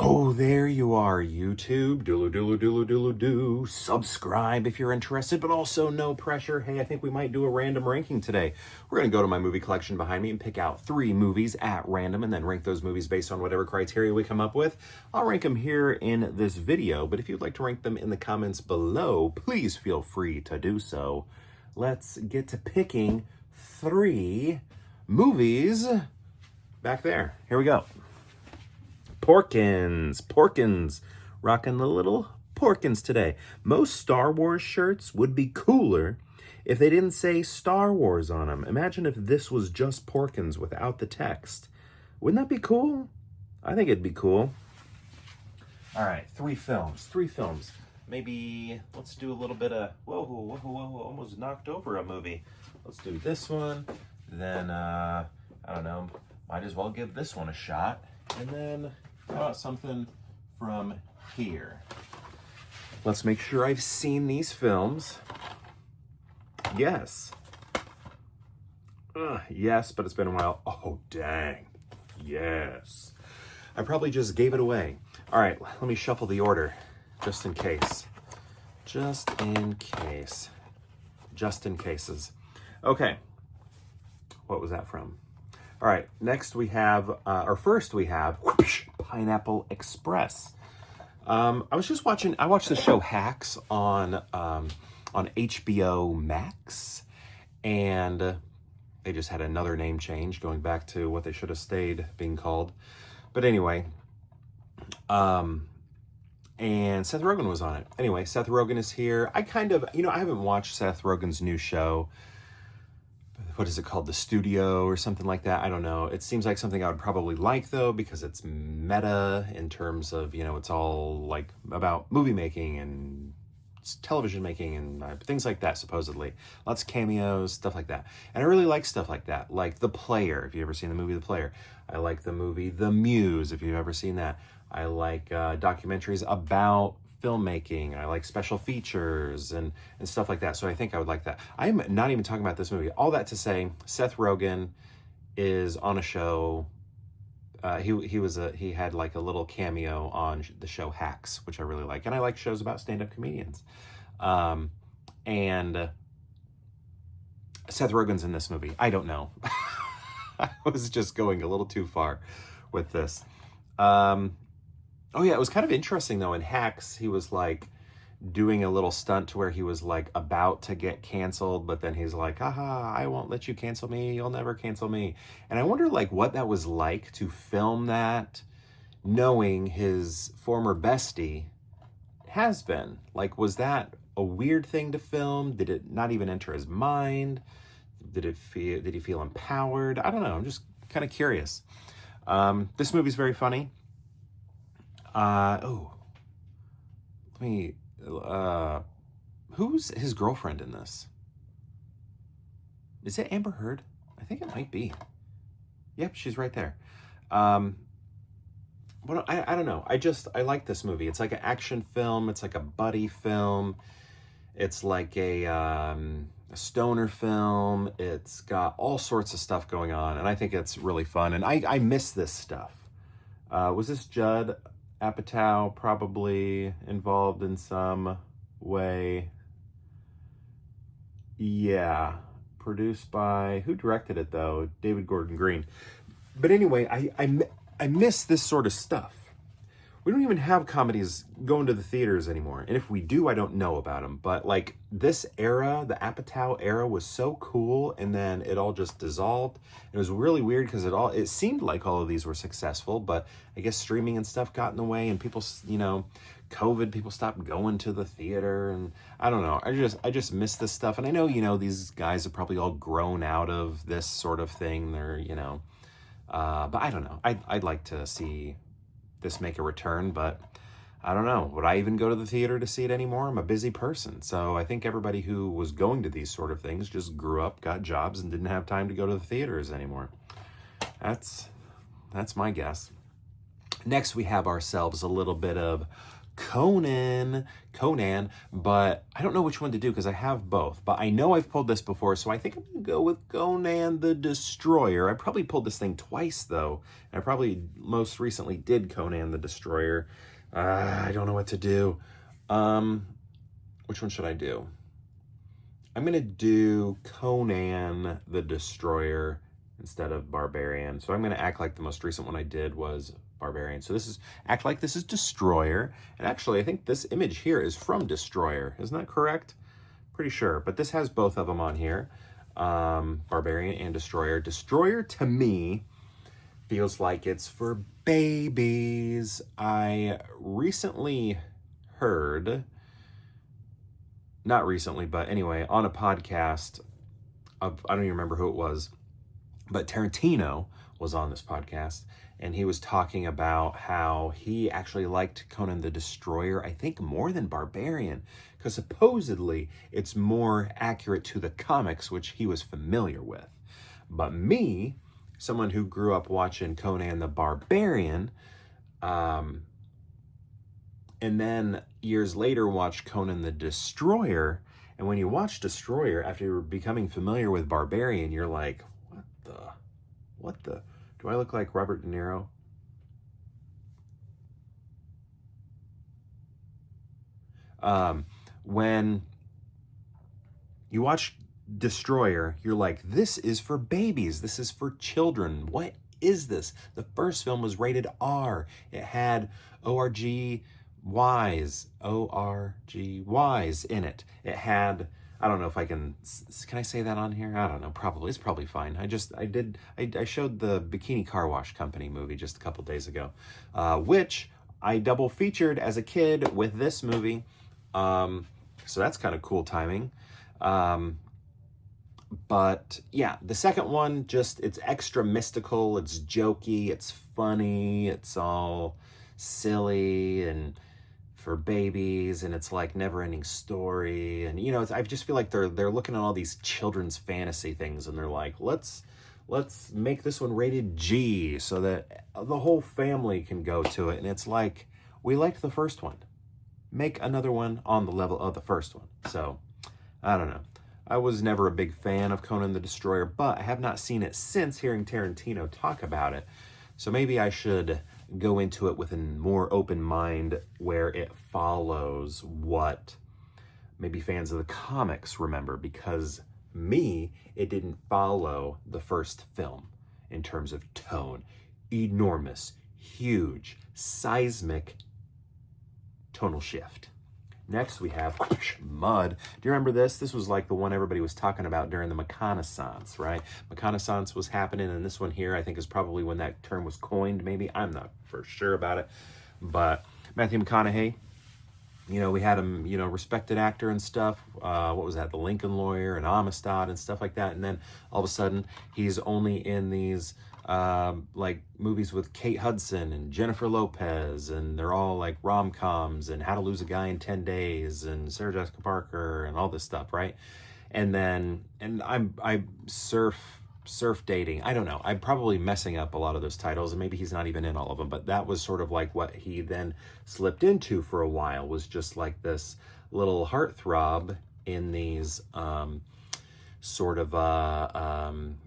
Oh, there you are, YouTube. Doodle, doodle, doodle, doodle, doo. Subscribe if you're interested, but also no pressure. Hey, I think we might do a random ranking today. We're going to go to my movie collection behind me and pick out 3 movies at random and then rank those movies based on whatever criteria we come up with. I'll rank them here in this video, but if you'd like to rank them in the comments below, please feel free to do so. Let's get to picking 3 movies back there. Here we go. Porkins, rocking the little Porkins today. Most Star Wars shirts would be cooler if they didn't say Star Wars on them. Imagine if this was just Porkins without the text. Wouldn't that be cool? I think it'd be cool. All right, 3 films. Maybe let's do a little bit of, whoa, almost knocked over a movie. Let's do this one. Then, I don't know, might as well give this one a shot. And then, how about something from here? Let's make sure I've seen these films. Yes. Yes, but it's been a while. Oh, dang. Yes. I probably just gave it away. All right, let me shuffle the order, just in case. Just in case. Just in cases. Okay. What was that from? All right, next we have, first we have Pineapple Express. I watched the show Hacks on HBO Max, and they just had another name change, going back to what they should have stayed being called. But anyway, and Seth Rogen was on it. Anyway, Seth Rogen is here. I haven't watched Seth Rogen's new show. What is it called? The Studio or something like that? I don't know. It seems like something I would probably like, though, because it's meta in terms of, it's all like about movie making and television making and things like that, supposedly. Lots of cameos, stuff like that. And I really like stuff like that, like The Player, if you've ever seen the movie The Player. I like the movie The Muse, if you've ever seen that. I like documentaries about filmmaking. I like special features and stuff like that. So I think I would like that. I'm not even talking about this movie. All that to say, Seth Rogen is on a show. He had like a little cameo on the show Hacks, which I really like. And I like shows about stand-up comedians. And Seth Rogen's in this movie. I don't know. I was just going a little too far with this. Oh yeah, it was kind of interesting though. In Hacks, he was like doing a little stunt to where he was like about to get canceled, but then he's like, haha, I won't let you cancel me. You'll never cancel me. And I wonder like what that was like to film that, knowing his former bestie has been. Like, was that a weird thing to film? Did it not even enter his mind? Did he feel empowered? I don't know. I'm just kind of curious. This movie's very funny. Who's his girlfriend in this? Is it Amber Heard? I think it might be. Yep, she's right there. I don't know. I like this movie. It's like an action film. It's like a buddy film. It's like a stoner film. It's got all sorts of stuff going on, and I think it's really fun. And I miss this stuff. Was this Judd Apatow probably involved in some way? Yeah. Produced by, who directed it though? David Gordon Green. But anyway, I miss this sort of stuff. We don't even have comedies going to the theaters anymore. And if we do, I don't know about them. But like this era, the Apatow era was so cool, and then it all just dissolved. It was really weird because it seemed like all of these were successful, but I guess streaming and stuff got in the way, and people, COVID, people stopped going to the theater, and I don't know. I just miss this stuff. And I know, these guys have probably all grown out of this sort of thing. They're, but I don't know. I'd like to see this make a return, but I don't know. Would I even go to the theater to see it anymore? I'm a busy person. So I think everybody who was going to these sort of things just grew up, got jobs, and didn't have time to go to the theaters anymore. That's my guess. Next, we have ourselves a little bit of Conan, but I don't know which one to do because I have both. But I know I've pulled this before, so I think I'm going to go with Conan the Destroyer. I probably pulled this thing twice, though. I probably most recently did Conan the Destroyer. I don't know what to do. Which one should I do? I'm going to do Conan the Destroyer instead of Barbarian. So I'm going to act like the most recent one I did was Barbarian. So this is, act like this is Destroyer. And actually, I think this image here is from Destroyer. Isn't that correct? Pretty sure. But this has both of them on here. Barbarian and Destroyer. Destroyer, to me, feels like it's for babies. I recently heard, not recently, but anyway, on a podcast of, I don't even remember who it was, but Tarantino was on this podcast, and he was talking about how he actually liked Conan the Destroyer, I think more than Barbarian, because supposedly it's more accurate to the comics, which he was familiar with. But me, someone who grew up watching Conan the Barbarian, and then years later watched Conan the Destroyer, and when you watch Destroyer, after you're becoming familiar with Barbarian, you're like, what the, do I look like Robert De Niro? When you watch Destroyer, you're like, this is for babies. This is for children. What is this? The first film was rated R. It had ORGYs in it. It had, I don't know if I can I say that on here? I don't know, probably. It's probably fine. I showed the Bikini Car Wash Company movie just a couple days ago, which I double featured as a kid with this movie. So that's kind of cool timing. But yeah, the second one, just, it's extra mystical, it's jokey, it's funny, it's all silly and for babies, and it's like never-ending story. And you know, I just feel like they're looking at all these children's fantasy things, and they're like, let's make this one rated G so that the whole family can go to it. And it's like, we liked the first one, make another one on the level of the first one. So I don't know. I was never a big fan of Conan the Destroyer, but I have not seen it since hearing Tarantino talk about it. So maybe I should go into it with a more open mind where it follows what maybe fans of the comics remember, because me, it didn't follow the first film in terms of tone. Enormous, huge, seismic tonal shift. Next, we have Mud. Do you remember this? This was like the one everybody was talking about during the reconnaissance, right? Reconnaissance was happening, and this one here, I think, is probably when that term was coined, maybe. I'm not for sure about it. But Matthew McConaughey, you know, we had him, you know, respected actor and stuff. What was that? The Lincoln Lawyer and Amistad and stuff like that. And then all of a sudden, he's only in these like movies with Kate Hudson and Jennifer Lopez, and they're all like rom-coms and How to Lose a Guy in 10 Days and Sarah Jessica Parker and all this stuff, right? And then, and I surf dating. I don't know. I'm probably messing up a lot of those titles, and maybe he's not even in all of them, but that was sort of like what he then slipped into for a while, was just like this little heartthrob in these sort of,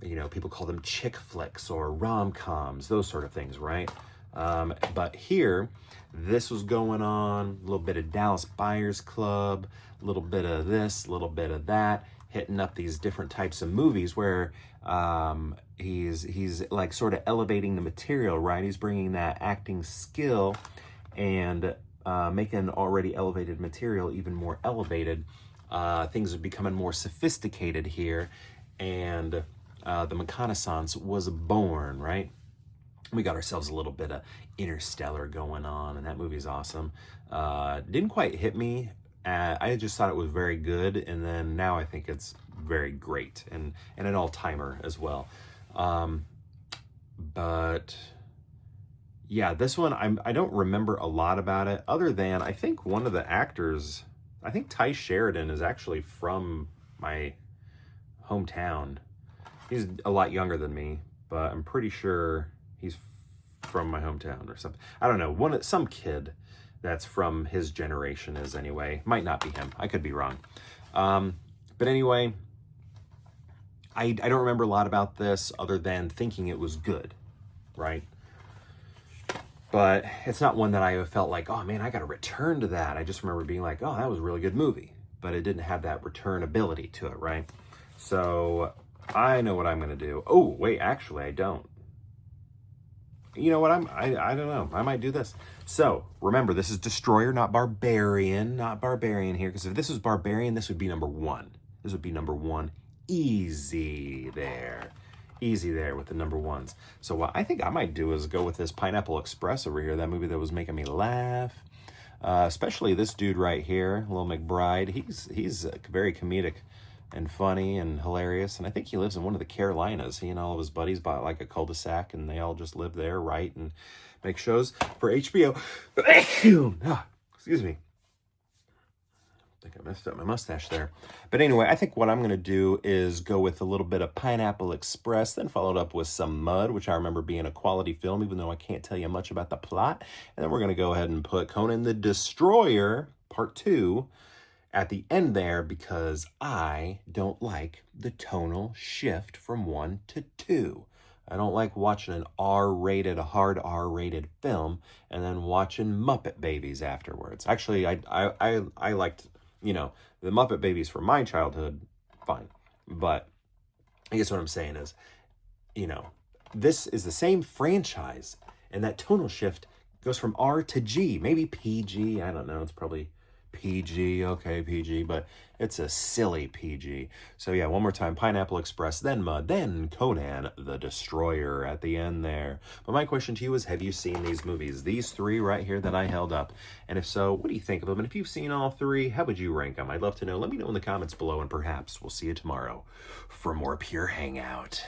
you know, people call them chick flicks or rom-coms, those sort of things, right? But here, this was going on, a little bit of Dallas Buyers Club, a little bit of this, a little bit of that, hitting up these different types of movies where he's like sort of elevating the material, right? He's bringing that acting skill and making already elevated material even more elevated. Things are becoming more sophisticated here, and the reconnaissance was born, right? We got ourselves a little bit of Interstellar going on, and that movie's awesome. Didn't quite hit me. I just thought it was very good, and then now I think it's very great, and an all-timer as well. But yeah, this one, I don't remember a lot about it, other than I think one of the actors, I think Ty Sheridan, is actually from my hometown. He's a lot younger than me, but I'm pretty sure he's from my hometown or something. I don't know. Some kid that's from his generation is anyway. Might not be him. I could be wrong. But anyway, I don't remember a lot about this other than thinking it was good, right? But it's not one that I felt like, oh man, I got to return to that. I just remember being like, oh, that was a really good movie. But it didn't have that return ability to it, right? So I know what I'm going to do. Oh, wait, actually, I don't. You know what? I don't know. I might do this. So remember, this is Destroyer, not Barbarian. Not Barbarian here. Because if this was Barbarian, this would be number 1. This would be number 1. Easy there. Easy there with the number 1s. So what I think I might do is go with this Pineapple Express over here. That movie that was making me laugh. Especially this dude right here, Little McBride. He's very comedic and funny and hilarious. And I think he lives in one of the Carolinas. He and all of his buddies bought like a cul-de-sac and they all just live there, write, and make shows for HBO. Excuse me. I think I messed up my mustache there. But anyway, I think what I'm going to do is go with a little bit of Pineapple Express, then followed up with some Mud, which I remember being a quality film, even though I can't tell you much about the plot. And then we're going to go ahead and put Conan the Destroyer, Part 2, at the end there because I don't like the tonal shift from 1 to 2. I don't like watching an R-rated, a hard R-rated film, and then watching Muppet Babies afterwards. Actually, I liked, you know, the Muppet Babies from my childhood, fine. But I guess what I'm saying is, you know, this is the same franchise, and that tonal shift goes from R to G, maybe PG, I don't know, it's probably PG, okay, PG, but it's a silly PG. So yeah, one more time, Pineapple Express, then Mud, then Conan the Destroyer at the end there. But my question to you is, have you seen these movies? These 3 right here that I held up. And if so, what do you think of them? And if you've seen all 3, how would you rank them? I'd love to know. Let me know in the comments below, and perhaps we'll see you tomorrow for more Pure Hangout.